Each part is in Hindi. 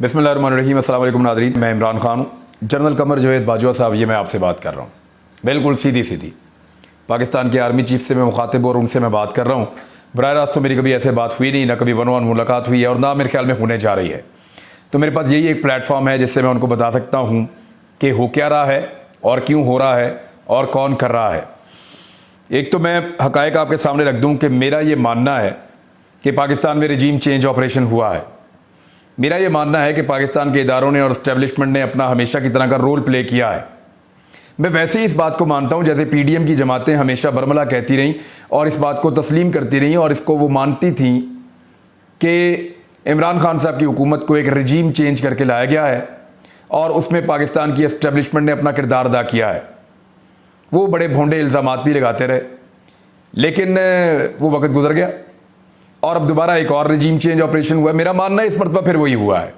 बिस्मिल्लाहिर्रहमानिर्रहीम। अस्सलाम वालेकुम नाज़रीन, मैं इमरान खान हूँ। जनरल कमर जावेद बाजवा साहब, ये मैं आपसे बात कर रहा हूँ बिल्कुल सीधी सीधी। पाकिस्तान के आर्मी चीफ से मैं मुखातिब और उनसे मैं बात कर रहा हूँ। बराह रास्त तो मेरी कभी ऐसे बात हुई नहीं, ना कभी वन ऑन मुलाकात हुई है और ना मेरे ख्याल में होने जा रही है। तो मेरे पास यही एक प्लेटफॉर्म है जिससे मैं उनको बता सकता हूँ कि हो क्या रहा है और क्यों हो रहा है और कौन कर रहा है। एक तो मैं हकायक आपके सामने रख दूँ कि मेरा ये मानना है कि पाकिस्तान में रजीम चेंज ऑपरेशन हुआ है। मेरा ये मानना है कि पाकिस्तान के इदारों ने और इस्टेब्लिशमेंट ने अपना हमेशा की तरह का रोल प्ले किया है। मैं वैसे ही इस बात को मानता हूं जैसे पीडीएम की जमातें हमेशा बरमला कहती रहीं और इस बात को तस्लीम करती रहीं और इसको वो मानती थीं कि इमरान खान साहब की हुकूमत को एक रजीम चेंज करके लाया गया है और उसमें पाकिस्तान की इस्टेब्लिशमेंट ने अपना किरदार अदा किया है। वो बड़े भोंडे इल्ज़ामात भी लगाते रहे, लेकिन वो वक्त गुजर गया और अब दोबारा एक और रजीम चेंज ऑपरेशन हुआ। मेरा मानना है इस मरतबा फिर वही हुआ है।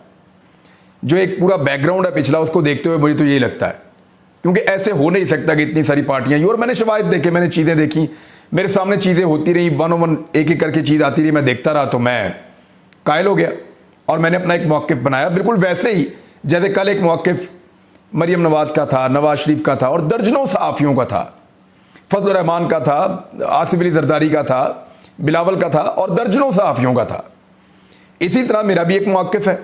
जो एक पूरा बैकग्राउंड है पिछला, उसको देखते हुए मुझे तो यही लगता है, क्योंकि ऐसे हो नहीं सकता कि इतनी सारी पार्टियां ही। और मैंने शवाहिद देखे, मैंने चीज़ें देखी, मेरे सामने चीज़ें होती रही, वन वन एक एक करके चीज़ आती रही, मैं देखता रहा तो मैं कायल हो गया और मैंने अपना एक मौक़िफ़ बनाया, बिल्कुल वैसे ही जैसे कल एक मौक़िफ़ मरीम नवाज का था, नवाज शरीफ का था और दर्जनों सहाफ़ियों का था, फजल रहमान का था, आसिफ अली जरदारी का था, बिलावल का था और दर्जनों सहाफ़ियों का था। इसी तरह मेरा भी एक मौक़िफ़ है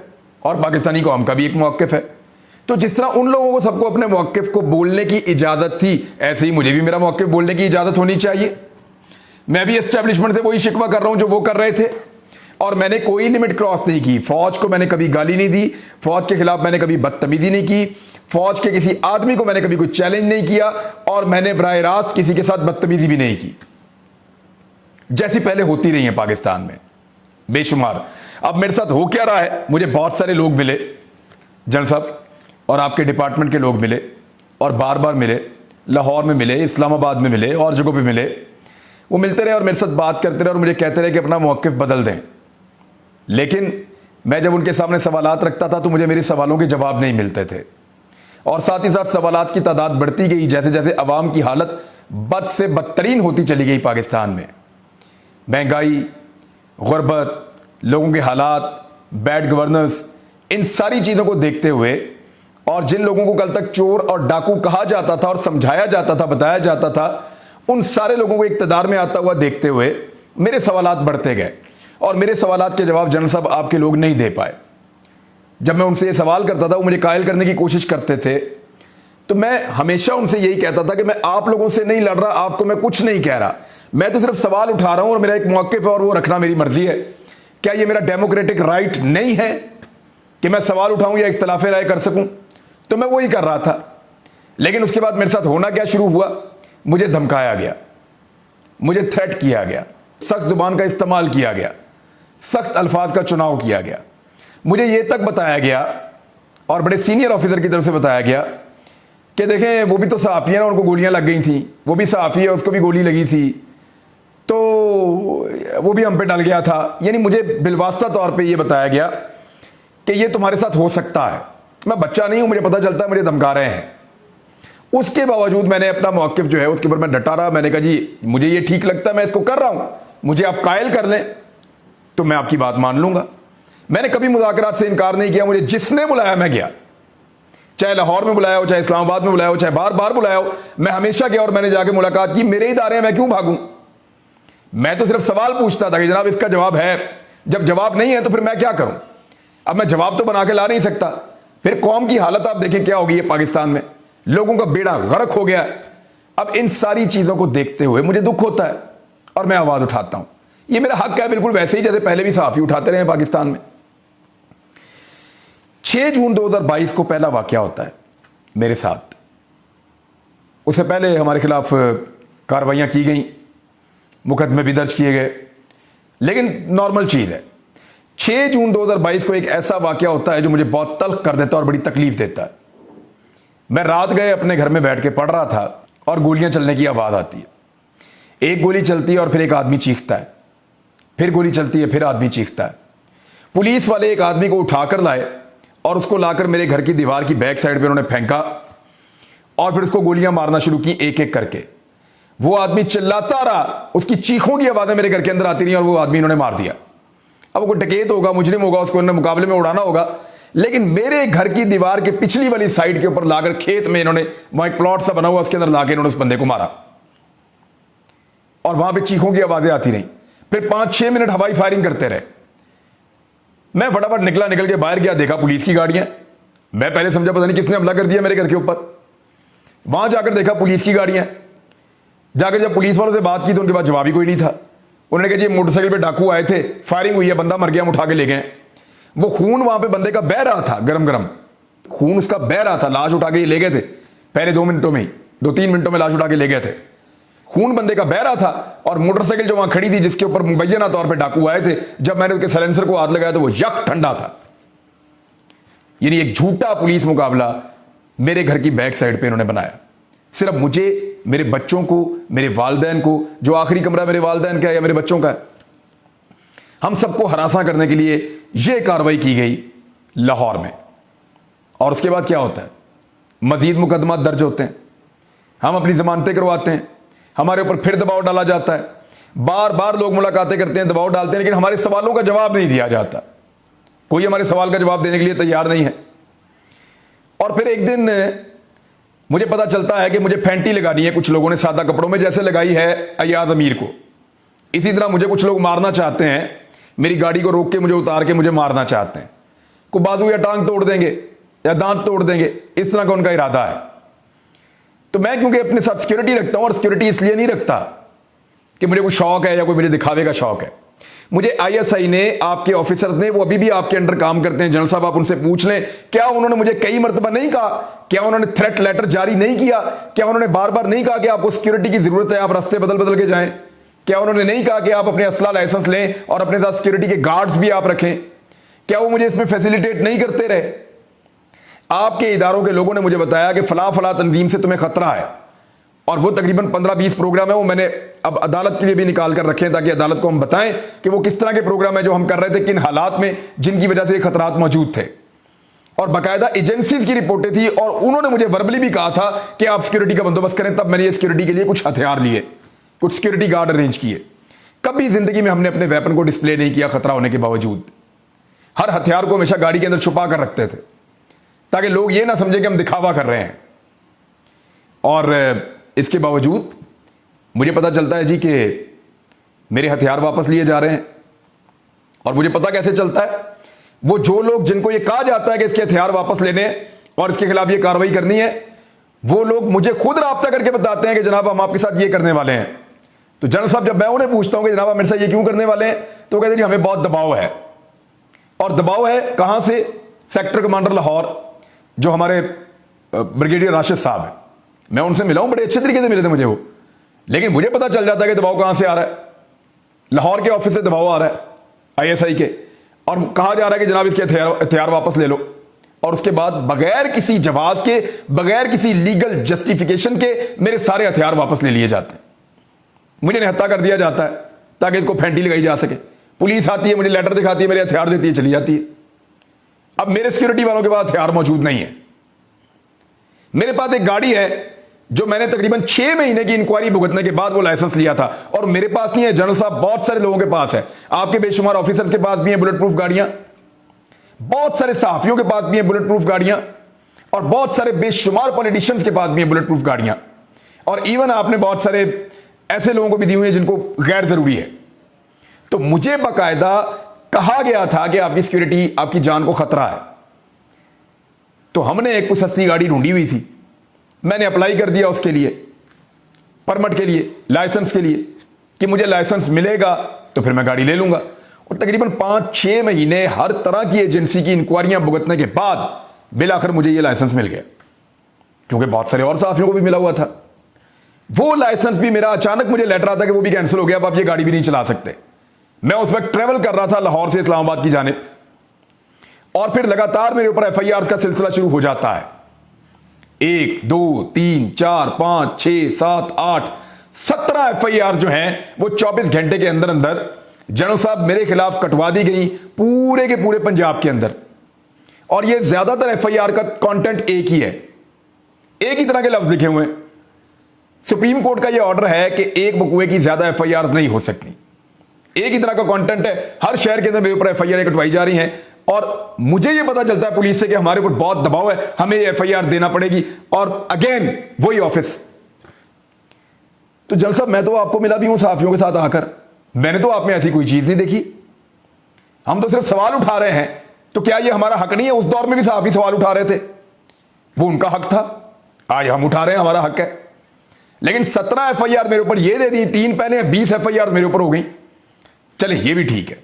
और पाकिस्तानी कौम का भी एक मौक़िफ़ है। तो जिस तरह उन लोगों को सबको अपने मौक़िफ़ को बोलने की इजाज़त थी, ऐसे ही मुझे भी मेरा मौक़िफ़ बोलने की इजाज़त होनी चाहिए। मैं भी एस्टेब्लिशमेंट से वही शिकवा कर रहा हूं जो वो कर रहे थे और मैंने कोई लिमिट क्रॉस नहीं की। फौज को मैंने कभी गाली नहीं दी, फौज के खिलाफ मैंने कभी बदतमीजी नहीं की, फौज के किसी आदमी को मैंने कभी कोई चैलेंज नहीं किया और मैंने बराह रास्त किसी के साथ बदतमीजी भी नहीं की, जैसी पहले होती रही है पाकिस्तान में बेशुमार। अब मेरे साथ हो क्या रहा है, मुझे बहुत सारे लोग मिले, जनरल साहब और आपके डिपार्टमेंट के लोग मिले और बार बार मिले, लाहौर में मिले, इस्लामाबाद में मिले और जगहों पे मिले। वो मिलते रहे और मेरे साथ बात करते रहे और मुझे कहते रहे कि अपना मौक़िफ़ बदल दें। लेकिन मैं जब उनके सामने सवालात रखता था तो मुझे मेरे सवालों के जवाब नहीं मिलते थे और साथ ही साथ सवालात की तादाद बढ़ती गई जैसे जैसे अवाम की हालत बद से बदतरीन होती चली गई। पाकिस्तान में महंगाई, गुर्बत, लोगों के हालात, बैड गवर्नेंस, इन सारी चीज़ों को देखते हुए और जिन लोगों को कल तक चोर और डाकू कहा जाता था और समझाया जाता था, बताया जाता था, उन सारे लोगों को इक़्तिदार में आता हुआ देखते हुए मेरे सवालात बढ़ते गए और मेरे सवालात के जवाब जनरल साहब आपके लोग नहीं दे पाए। जब मैं उनसे ये सवाल करता था, वो मुझे कायल करने की कोशिश करते थे, तो मैं हमेशा उनसे यही कहता था कि मैं आप लोगों से नहीं लड़ रहा, आपको मैं कुछ नहीं कह रहा, मैं तो सिर्फ सवाल उठा रहा हूं और मेरा एक मौक़िफ़ है और वो रखना मेरी मर्जी है। क्या ये मेरा डेमोक्रेटिक राइट नहीं है कि मैं सवाल उठाऊं या इख्तिलाफ राय कर सकूं? तो मैं वही कर रहा था। लेकिन उसके बाद मेरे साथ होना क्या शुरू हुआ, मुझे धमकाया गया, मुझे थ्रेट किया गया, सख्त जुबान का इस्तेमाल किया गया, सख्त अल्फाज का चुनाव किया गया। मुझे ये तक बताया गया और बड़े सीनियर ऑफिसर की तरफ से बताया गया कि देखें वो भी तो सहाफ़ी है ना, उनको गोलियां लग गई थी, वो भी सहाफ़ी है, उसको भी गोली लगी थी, तो वो भी हम पे डल गया था। यानी मुझे बिलवास्ता तौर पे ये बताया गया कि ये तुम्हारे साथ हो सकता है। मैं बच्चा नहीं हूं, मुझे पता चलता है मुझे धमका रहे हैं। उसके बावजूद मैंने अपना मौक़िफ़ जो है उसके ऊपर मैं डटा रहा। मैंने कहा जी मुझे ये ठीक लगता है, मैं इसको कर रहा हूं, मुझे आप कायल कर लें तो मैं आपकी बात मान लूंगा। मैंने कभी मुज़ाकरात से इनकार नहीं किया। मुझे जिसने बुलाया मैं गया, चाहे लाहौर में बुलाया हो, चाहे इस्लामाबाद में बुलाया हो, चाहे बार बार बुलाया हो, मैं हमेशा गया और मैंने जाके मुलाकात की। मेरे इदारे हैं, मैं क्यों भागूं? मैं तो सिर्फ सवाल पूछता था कि जनाब इसका जवाब है। जब जवाब नहीं है तो फिर मैं क्या करूं? अब मैं जवाब तो बना के ला नहीं सकता। फिर कौम की हालत आप देखें क्या होगी। पाकिस्तान में लोगों का बेड़ा गर्क हो गया। अब इन सारी चीजों को देखते हुए मुझे दुख होता है और मैं आवाज उठाता हूं। यह मेरा हक है, बिल्कुल वैसे ही जैसे पहले भी सहाफ़ी उठाते रहे पाकिस्तान में। 6 जून 2022 को पहला वाकया होता है मेरे साथ। उससे पहले हमारे खिलाफ कार्रवाइयां की गई, मुकदमे भी दर्ज किए गए, लेकिन नॉर्मल चीज है। 6 जून 2022 को एक ऐसा वाकया होता है जो मुझे बहुत तल्ख कर देता है और बड़ी तकलीफ देता है। मैं रात गए अपने घर में बैठ के पढ़ रहा था और गोलियां चलने की आवाज आती है। एक गोली चलती है और फिर एक आदमी चीखता है, फिर गोली चलती है, फिर आदमी चीखता है। पुलिस वाले एक आदमी को उठाकर लाए और उसको लाकर मेरे घर की दीवार की बैक साइड पे उन्होंने फेंका और फिर उसको गोलियां मारना शुरू की एक एक करके। वो आदमी चिल्लाता रहा, उसकी चीखों की आवाजें मेरे घर के अंदर आती रही और वो आदमी इन्होंने मार दिया। अब वो कोई डकैत होगा, मुजरिम होगा, उसको इन्होंने मुकाबले में उड़ाना होगा। लेकिन मेरे घर की दीवार के पिछली वाली साइड के ऊपर लाकर खेत में इन्होंने, वहां एक प्लॉट सा बना हुआ, उसके अंदर लाकर इन्होंने उस बंदे को मारा और वहां पे चीखों की आवाजें आती रही। फिर 5-6 मिनट हवाई फायरिंग करते रहे। मैं फटाफट निकल के बाहर गया, देखा पुलिस की गाड़ियां। मैं पहले समझा पता नहीं किसने हमला कर दिया मेरे घर के ऊपर। वहां जाकर देखा पुलिस की गाड़ियां। जाकर जब पुलिस वालों से बात की तो उनके पास जवाब ही कोई नहीं था। उन्होंने कहा जी मोटरसाइकिल पे डाकू आए थे, फायरिंग हुई है, बंदा मर गया, हम उठा के ले गए। वो खून वहां पे बंदे का बह रहा था, गरम गरम खून उसका बह रहा था। लाश उठा के ले गए थे पहले 2 मिनटों में ही, 2-3 मिनटों में लाश उठा के ले गए थे। खून बंदे का बह रहा था और मोटरसाइकिल जो वहां खड़ी थी जिसके ऊपर मुबैना तौर पे डाकू आए थे, जब मैंने उसके साइलेंसर को हाथ लगाया तो वो यक ठंडा था। यानी एक झूठा पुलिस मुकाबला मेरे घर की बैक साइड पे इन्होंने बनाया। सिर्फ मुझे, मेरे बच्चों को, मेरे वालिदैन को, जो आखिरी कमरा मेरे वालिदैन का है या मेरे बच्चों का है, हम सबको हरासा करने के लिए यह कार्रवाई की गई लाहौर में। और उसके बाद क्या होता है, मजीद मुकदमा दर्ज होते हैं, हम अपनी जमानतें करवाते हैं, हमारे ऊपर फिर दबाव डाला जाता है। बार बार लोग मुलाकातें करते हैं, दबाव डालते हैं, लेकिन हमारे सवालों का जवाब नहीं दिया जाता। कोई हमारे सवाल का जवाब देने के लिए तैयार नहीं है। और फिर एक दिन मुझे पता चलता है कि मुझे फैंटी लगानी है कुछ लोगों ने सादा कपड़ों में, जैसे लगाई है अयाज अमीर को। इसी तरह मुझे कुछ लोग मारना चाहते हैं, मेरी गाड़ी को रोक के मुझे उतार के मुझे मारना चाहते हैं। को बाजू या टांग तोड़ देंगे या दांत तोड़ देंगे, इस तरह का उनका इरादा है। तो मैं क्योंकि अपने साथ सिक्योरिटी रखता हूं, और सिक्योरिटी इसलिए नहीं रखता कि मुझे कोई शौक है या कोई मुझे दिखावे का शौक है। मुझे आईएसआई ने, आपके ऑफिसर्स ने, वो अभी भी आपके अंडर काम करते हैं, जनरल साहब आप उनसे पूछ लें, क्या उन्होंने मुझे कई मरतबा नहीं कहा, क्या उन्होंने थ्रेट लेटर जारी नहीं किया, क्या उन्होंने बार बार नहीं कहा कि आपको सिक्योरिटी की जरूरत है, आप रास्ते बदल बदल के जाएं, क्या उन्होंने नहीं कहा कि आप अपने असला लाइसेंस लें और अपने साथ सिक्योरिटी के गार्ड्स भी आप रखें, क्या वो मुझे इसमें फैसिलिटेट नहीं करते रहे? आपके इदारों के लोगों ने मुझे बताया कि फला फला तंजीम से तुम्हें खतरा है, और वो तकरीबन 15-20 प्रोग्राम है, वो मैंने अब अदालत के लिए भी निकाल कर रखे हैं ताकि अदालत को हम बताएं कि वो किस तरह के प्रोग्राम है जो हम कर रहे थे, किन हालात में, जिनकी वजह से ये खतरात मौजूद थे। और बाकायदा एजेंसीज की रिपोर्टें थी, और उन्होंने मुझे वर्बली भी कहा था कि आप सिक्योरिटी का बंदोबस्त करें। तब मैंने ये सिक्योरिटी के लिए कुछ हथियार लिए, कुछ सिक्योरिटी गार्ड अरेंज किए। कभी जिंदगी में हमने अपने वेपन को डिस्प्ले नहीं किया खतरा होने के बावजूद। हर हथियार को हमेशा गाड़ी के अंदर छुपा कर रखते थे ताकि लोग ये ना समझे कि हम दिखावा कर रहे हैं। और इसके बावजूद मुझे पता चलता है जी कि मेरे हथियार वापस लिए जा रहे हैं। और मुझे पता कैसे चलता है, वो जो लोग जिनको ये कहा जाता है कि इसके हथियार वापस लेने और इसके खिलाफ ये कार्रवाई करनी है, वो लोग मुझे खुद राब्ता करके बताते हैं कि जनाब हम आपके साथ ये करने वाले हैं। तो जनरल साहब जब मैं उन्हें पूछता हूं कि जनाब मेरे साथ ये क्यों करने वाले हैं, तो कहते हैं जी हमें बहुत दबाव है। और दबाव है कहां से? सेक्टर कमांडर लाहौर जो हमारे ब्रिगेडियर राशिद साहब है, मैं उनसे मिला हूं, बड़े अच्छे तरीके से मिले थे मुझे वो। लेकिन मुझे पता चल जाता है कि दबाव कहां से आ रहा है। लाहौर के ऑफिस से दबाव आ रहा है आईएसआई के, और कहा जा रहा है कि जनाब इसके हथियार वापस ले लो। और उसके बाद बगैर किसी जवाब के, बगैर किसी लीगल जस्टिफिकेशन के मेरे सारे हथियार वापस ले लिए जाते हैं। मुझे निहत्था कर दिया जाता है ताकि इसको फैंटी लगाई जा सके। पुलिस आती है, मुझे लेटर दिखाती है, मेरे हथियार देती है, चली जाती है। अब मेरे सिक्योरिटी वालों के पास हथियार मौजूद नहीं है। मेरे पास एक गाड़ी है जो मैंने तकरीबन 6 महीने की इंक्वायरी भुगतने के बाद वो लाइसेंस लिया था, और मेरे पास नहीं है जनरल साहब, बहुत सारे लोगों के पास है। आपके बेशुमार ऑफिसर्स के पास भी है बुलेट प्रूफ गाड़ियां, बहुत सारे सहाफियों के पास भी है बुलेट प्रूफ गाड़ियां, और बहुत सारे बेशुमार पॉलिटिशियंस के पास भी है बुलेट प्रूफ गाड़ियां। और इवन आपने बहुत सारे ऐसे लोगों को भी दी हुई है जिनको गैर जरूरी है। तो मुझे बाकायदा कहा गया था कि आपकी सिक्योरिटी, आपकी जान को खतरा है। तो हमने एक कुछ सस्ती गाड़ी ढूंढी हुई थी, मैंने अप्लाई कर दिया उसके लिए, परमिट के लिए, लाइसेंस के लिए, कि मुझे लाइसेंस मिलेगा तो फिर मैं गाड़ी ले लूंगा। और तकरीबन 5-6 महीने हर तरह की एजेंसी की इंक्वायरियां भुगतने के बाद बिलाखिर मुझे यह लाइसेंस मिल गया, क्योंकि बहुत सारे और साथियों को भी मिला हुआ था। वो लाइसेंस भी मेरा अचानक मुझे लेटर आता कि वो भी कैंसिल हो गया, अब आप ये गाड़ी भी नहीं चला सकते। मैं उस वक्त ट्रेवल कर रहा था लाहौर से इस्लामाबाद की जानिब, और फिर लगातार मेरे ऊपर एफआईआर का सिलसिला शुरू हो जाता है। 1, 2, 3, 4, 5, 6, 7, 8, 17 एफआईआर जो हैं वो 24 घंटे के अंदर अंदर जनरल साहब मेरे खिलाफ कटवा दी गई पूरे के पूरे पंजाब के अंदर। और ये ज्यादातर एफआईआर का कंटेंट एक ही है, एक ही तरह के लफ्ज लिखे हुए हैं। सुप्रीम कोर्ट का यह ऑर्डर है कि एक बकुए की ज्यादा एफआईआर नहीं हो सकती, एक ही तरह का कंटेंट है। हर शहर के अंदर मेरे ऊपर एफआईआर कटवाई जा रही हैं, और मुझे ये पता चलता है पुलिस से कि हमारे ऊपर बहुत दबाव है, हमें एफआईआर देना पड़ेगी, और अगेन वही ऑफिस। तो जल साहब, मैं तो आपको मिला भी हूं सहाफियों के साथ आकर, मैंने तो आप में ऐसी कोई चीज नहीं देखी। हम तो सिर्फ सवाल उठा रहे हैं, तो क्या ये हमारा हक नहीं है? उस दौर में भी सहाफी सवाल उठा रहे थे, वो उनका हक था, आज हम उठा रहे हैं, हमारा हक है। लेकिन 17 एफआईआर मेरे ऊपर ये दे दी, 3 पहले 20 एफआईआर मेरे ऊपर हो गई। चले, ये भी ठीक है।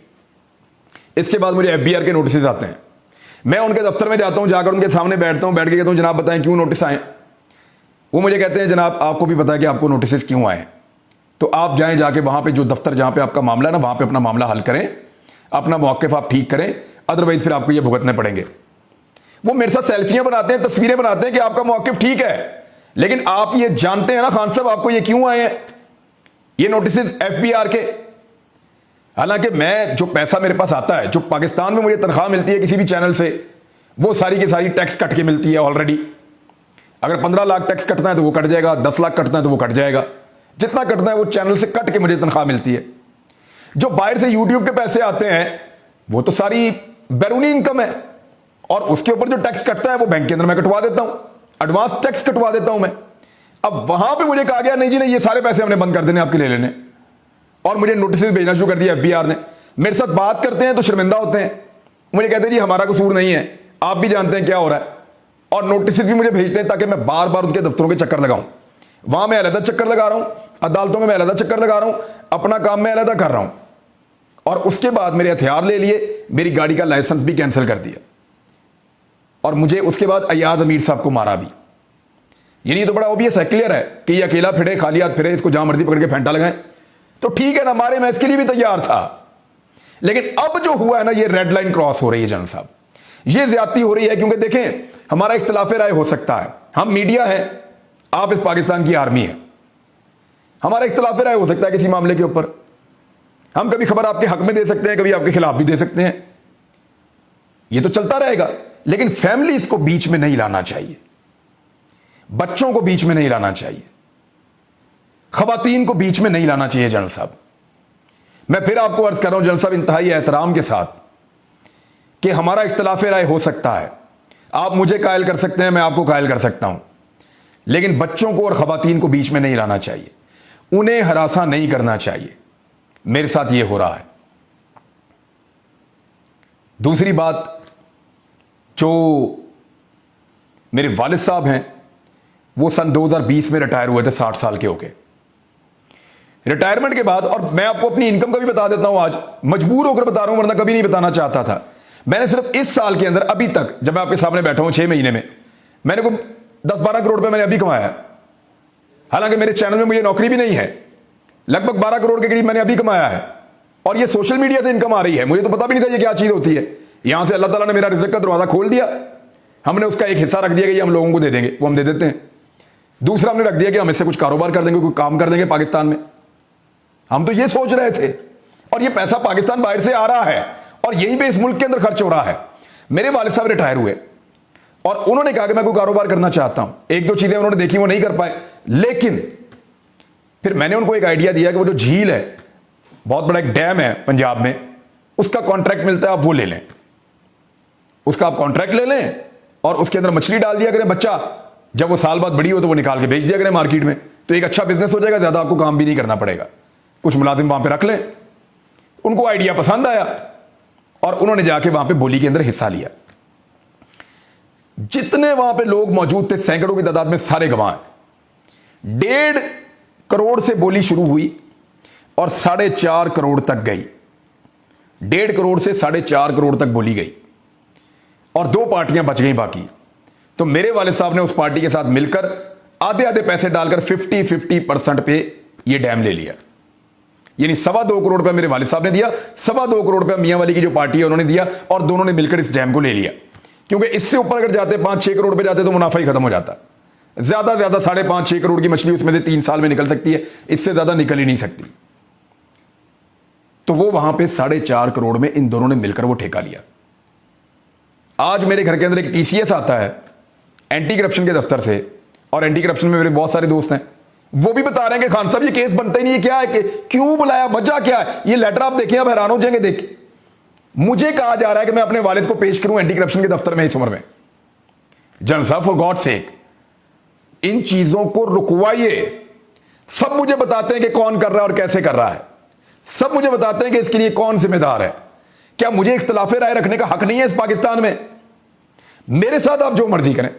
इसके बाद मुझे एफबीआर के नोटिस आते हैं, मैं उनके दफ्तर में जाता हूं, जाकर उनके सामने बैठता हूं, बैठ के कहता हूं जनाब बताएं क्यों नोटिस आए। वो मुझे कहते हैं जनाब आपको भी पता है कि आपको नोटिस क्यों आए, तो आप जाएं, जाके वहां पे जो दफ्तर जहां पे आपका मामला है ना, वहां पे अपना मामला हल करें, अपना मौक़िफ़ आप ठीक करें, अदरवाइज फिर आपको ये भुगतने पड़ेंगे। वो मेरे साथ सेल्फियां बनाते हैं, तस्वीरें बनाते हैं कि आपका मौक़िफ़ ठीक है, लेकिन आप ये जानते हैं ना खान साहब आपको ये क्यों आए हैं, ये नोटिस एफबीआर के। हालांकि मैं, जो पैसा मेरे पास आता है, जो पाकिस्तान में मुझे तनख्वाह मिलती है किसी भी चैनल से, वो सारी की सारी टैक्स कट के मिलती है ऑलरेडी। अगर 15 लाख टैक्स कटना है तो वो कट जाएगा, 10 लाख कटना है तो वो कट जाएगा, जितना कटना है वो चैनल से कट के मुझे तनख्वाह मिलती है। जो बाहर से यूट्यूब के पैसे आते हैं वो तो सारी बैरूनी इनकम है, और उसके ऊपर जो टैक्स कटता है वो बैंक के अंदर मैं कटवा देता हूं, एडवांस टैक्स कटवा देता हूं मैं। अब वहां पे मुझे कहा गया नहीं जी नहीं, ये सारे पैसे हमने बंद कर देने आपके ले लेने, और मुझे नोटिस भेजना शुरू कर दिया एफबीआर ने। मेरे साथ बात करते हैं तो शर्मिंदा होते हैं, मुझे कहते हैं जी हमारा कसूर नहीं है, आप भी जानते हैं क्या हो रहा है, और नोटिस भी मुझे भेजते हैं ताकि मैं बार बार उनके दफ्तरों के चक्कर लगाऊं। वहां मैं अलग चक्कर लगा रहा हूं, अदालतों में मैं अलग चक्कर लगा रहा हूं, अपना काम मैं अलग कर रहा हूं, और उसके बाद मेरे हथियार ले लिए, मेरी गाड़ी का लाइसेंस भी कैंसिल कर दिया, और मुझे उसके बाद अयाज अमीर साहब को मारा भी। यानी तो बड़ा ऑब्वियस है, क्लियर है कि ये अकेला फिरे, खाली हाथ फिरे, इसको जहां मर्जी पकड़ के फेंटा लगाएं, तो ठीक है ना, मारे, मैं इसके लिए भी तैयार था। लेकिन अब जो हुआ है ना, ये रेड लाइन क्रॉस हो रही है जनरल साहब, ये ज्यादती हो रही है। क्योंकि देखें, हमारा इख्तिलाफ राय हो सकता है, हम मीडिया है, आप इस पाकिस्तान की आर्मी है, हमारा इख्तिलाफ राय हो सकता है किसी मामले के ऊपर, हम कभी खबर आपके हक में दे सकते हैं, कभी आपके खिलाफ भी दे सकते हैं, ये तो चलता रहेगा। लेकिन फैमिलीज को बीच में नहीं लाना चाहिए, बच्चों को बीच में नहीं लाना चाहिए, खवातीन को बीच में नहीं लाना चाहिए। जनरल साहब, मैं फिर आपको अर्ज कर रहा हूं जनरल साहब, इंतहाई एहतराम के साथ, कि हमारा इख्तिलाफ राय हो सकता है, आप मुझे कायल कर सकते हैं, मैं आपको कायल कर सकता हूं, लेकिन बच्चों को और खवातीन को बीच में नहीं लाना चाहिए, उन्हें हरासा नहीं करना चाहिए। मेरे साथ यह हो रहा है। दूसरी बात, जो मेरे वालिद साहब हैं, वो सन 2020 में रिटायर हुए थे 60 साल के होके। रिटायरमेंट के बाद, और मैं आपको अपनी इनकम का भी बता देता हूं, आज मजबूर होकर बता रहा हूं, वरना कभी नहीं बताना चाहता था। मैंने सिर्फ इस साल के अंदर, अभी तक जब मैं आपके सामने बैठा हूं 6 महीने में, मैंने को 10-12 करोड़ रुपए मैंने अभी कमाया। हालांकि मेरे चैनल में मुझे नौकरी भी नहीं है, लगभग 12 करोड़ के करीब मैंने अभी कमाया है, और ये सोशल मीडिया से इनकम आ रही है। मुझे तो पता भी नहीं था ये क्या चीज होती है। यहां से अल्लाह ताला ने मेरा रिज़्क़ का दरवाजा खोल दिया, हमने उसका एक हिस्सा रख दिया कि ये हम लोगों को दे देंगे, वो हम दे देते हैं। दूसरा हमने रख दिया कि हम इससे कुछ कारोबार कर देंगे, कोई काम कर देंगे पाकिस्तान में। हम तो ये सोच रहे थे, और ये पैसा पाकिस्तान बाहर से आ रहा है, और यहीं पे इस मुल्क के अंदर खर्च हो रहा है। मेरे वालिद साहब रिटायर हुए, और उन्होंने कहा कि मैं कोई कारोबार करना चाहता हूं। 1-2 चीजें उन्होंने देखी, वो नहीं कर पाए, लेकिन फिर मैंने उनको एक आइडिया दिया कि वो जो झील है, बहुत बड़ा एक डैम है पंजाब में, उसका कॉन्ट्रैक्ट मिलता है, आप वो ले लें, उसका आप कॉन्ट्रैक्ट ले लें, और उसके अंदर मछली डाल दिया करें, बच्चा जब वो साल बाद बड़ी हो तो वो निकाल के बेच दिया करें मार्केट में, तो एक अच्छा बिजनेस हो जाएगा, ज्यादा आपको काम भी नहीं करना पड़ेगा, कुछ मुलाजिम वहां पे रख लें। उनको आइडिया पसंद आया, और उन्होंने जाके वहां पे बोली के अंदर हिस्सा लिया। जितने वहां पे लोग मौजूद थे, सैकड़ों की तादाद में, सारे गवाह हैं। 1.5 करोड़ से बोली शुरू हुई और 4.5 करोड़ तक गई। 1.5 करोड़ से 4.5 करोड़ तक बोली गई, और 2 पार्टियां बच गई बाकी। तो मेरे वाले साहब ने उस पार्टी के साथ मिलकर आधे आधे पैसे डालकर 50-50% पे ये डैम ले लिया। यानी 2.25 करोड़ रुपया मेरे वालिद साहब ने दिया, 2.25 करोड़ रुपया मियां वाली की जो पार्टी है उन्होंने दिया, और दोनों ने मिलकर इस डैम को ले लिया। क्योंकि इससे ऊपर अगर जाते 5-6 करोड़ रुपए जाते तो मुनाफा ही खत्म हो जाता। ज्यादा 5.5-6 करोड़ की मछली उसमें से 3 साल में निकल सकती है, इससे ज्यादा निकल ही नहीं सकती। तो वो वहां पे 4.5 करोड़ में इन दोनों ने मिलकर वो ठेका लिया। आज मेरे घर के अंदर एक टीसीएस आता है एंटी करप्शन के दफ्तर से, और एंटी करप्शन में मेरे बहुत सारे दोस्त हैं, वो भी बता रहे हैं कि खान साहब ये केस बनता ही नहीं है, क्या है कि क्यों बुलाया, वजह क्या है। ये लेटर आप देखिए, आप हैरान हो जाएंगे देख के। मुझे कहा जा रहा है कि मैं अपने वालिद को पेश करूं एंटी करप्शन के दफ्तर में इस उम्र में। जनरल साहब, फॉर गॉड सेक, इन चीजों को रुकवाइए। सब मुझे बताते हैं कि कौन कर रहा है और कैसे कर रहा है, सब मुझे बताते हैं कि इसके लिए कौन जिम्मेदार है। क्या मुझे इख्तिलाफ राय रखने का हक नहीं है इस पाकिस्तान में? मेरे साथ आप जो मर्जी करें,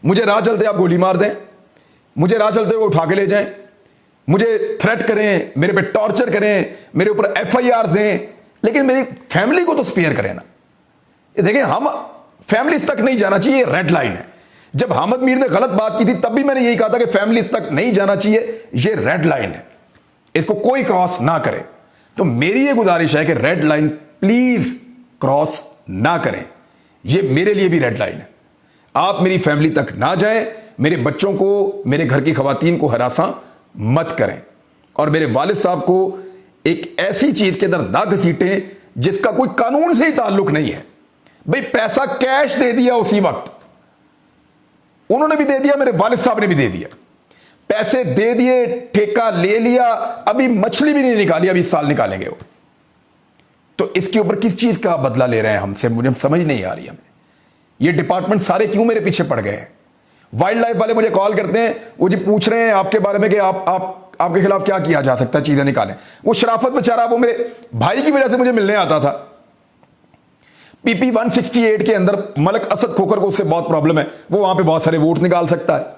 मुझे राह चलते आप गोली मार दें, मुझे राह चलते हुए उठा के ले जाएं, मुझे थ्रेट करें, मेरे पे टॉर्चर करें, मेरे ऊपर FIR दें, लेकिन मेरी फैमिली को तो स्पेयर करें ना। ये देखें, हम फैमिली तक नहीं जाना चाहिए, रेड लाइन है। जब हामिद मीर ने गलत बात की थी तब भी मैंने यही कहा था कि फैमिली तक नहीं जाना चाहिए, ये रेड लाइन है, इसको कोई क्रॉस ना करे। तो मेरी ये गुजारिश है कि रेड लाइन प्लीज क्रॉस ना करें, ये मेरे लिए भी रेड लाइन है। आप मेरी फैमिली तक ना जाएं, मेरे बच्चों को, मेरे घर की खवातीन को हरासा मत करें, और मेरे वालिद साहब को एक ऐसी चीज के अंदर ना घसीटें जिसका कोई कानून से ही ताल्लुक नहीं है। भाई पैसा कैश दे दिया उसी वक्त, उन्होंने भी दे दिया, मेरे वालिद साहब ने भी दे दिया, पैसे दे दिए, ठेका ले लिया, अभी मछली भी नहीं निकाली, अभी इस साल निकालेंगे वो। तो इसके ऊपर किस चीज का बदला ले रहे हैं हमसे, मुझे समझ नहीं आ रही। हमें ये डिपार्टमेंट सारे क्यों मेरे पीछे पड़ गए हैं? वाइल्ड लाइफ वाले मुझे कॉल करते हैं, वो जी पूछ रहे हैं आपके बारे में कि आपके खिलाफ क्या किया जा सकता है, चीजें निकालें। वो शराफत बेचारा, वो मेरे भाई की वजह से मुझे मिलने आता था। PP 168 के अंदर मलक असद खोखर को उससे बहुत प्रॉब्लम है, वो वहां पे बहुत सारे वोट निकाल सकता है।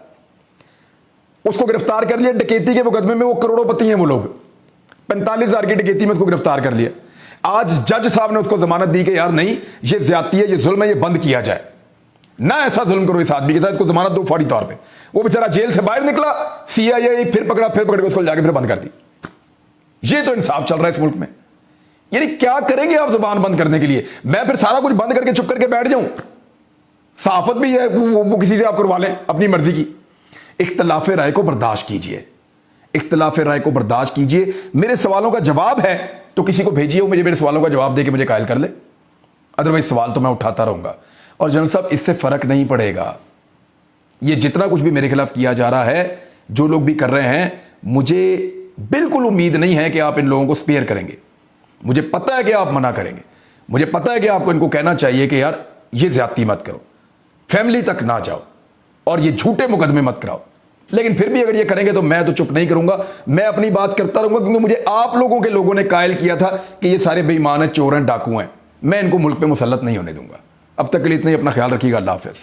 उसको गिरफ्तार कर लिया डकैती के मुकदमे में, वो करोड़ोंपति हैं वो लोग, 45,000 की डकैती में उसको गिरफ्तार कर लिया। आज जज साहब ने उसको जमानत दी कि यार नहीं, ये ज्यादती है, ये जुल्म है, ये बंद किया जाए ना, ऐसा जुल्म करो इस आदमी के साथ, इसको जमानत दो फौरी तौर पे। वो बेचारा जेल से बाहर निकला, CIA फिर पकड़ के उसको जाके फिर बंद कर दी। ये तो इंसाफ चल रहा है इस मुल्क में। यानी क्या करेंगे आप जुबान बंद करने के लिए? मैं फिर सारा कुछ बंद करके चुप करके बैठ जाऊं? सहाफत भी है, वो किसी से आप करवा लें अपनी मर्जी की। इख्तिलाफ राय को बर्दाश्त कीजिए, इख्तिलाफ राय को बर्दाश्त कीजिए। मेरे सवालों का जवाब है तो किसी को भेजिए, वो मुझे मेरे सवालों का जवाब दे के मुझे कायल कर ले, अदरवाइज सवाल तो मैं उठाता रहूंगा। और जनरल साहब, इससे फर्क नहीं पड़ेगा। ये जितना कुछ भी मेरे खिलाफ किया जा रहा है, जो लोग भी कर रहे हैं, मुझे बिल्कुल उम्मीद नहीं है कि आप इन लोगों को स्पेयर करेंगे। मुझे पता है कि आप मना करेंगे, मुझे पता है कि आपको इनको कहना चाहिए कि यार ये ज्यादती मत करो, फैमिली तक ना जाओ, और ये झूठे मुकदमे मत कराओ। लेकिन फिर भी अगर ये करेंगे तो मैं तो चुप नहीं करूंगा, मैं अपनी बात करता रहूंगा, क्योंकि मुझे आप लोगों ने कायल किया था कि ये सारे बेईमान हैं, चोर हैं, डाकू हैं। मैं इनको मुल्क पे मुसल्लत नहीं होने दूंगा। अब तक के लिए इतना ही, अपना ख्याल रखिएगा। अल्लाह हाफ़िज़।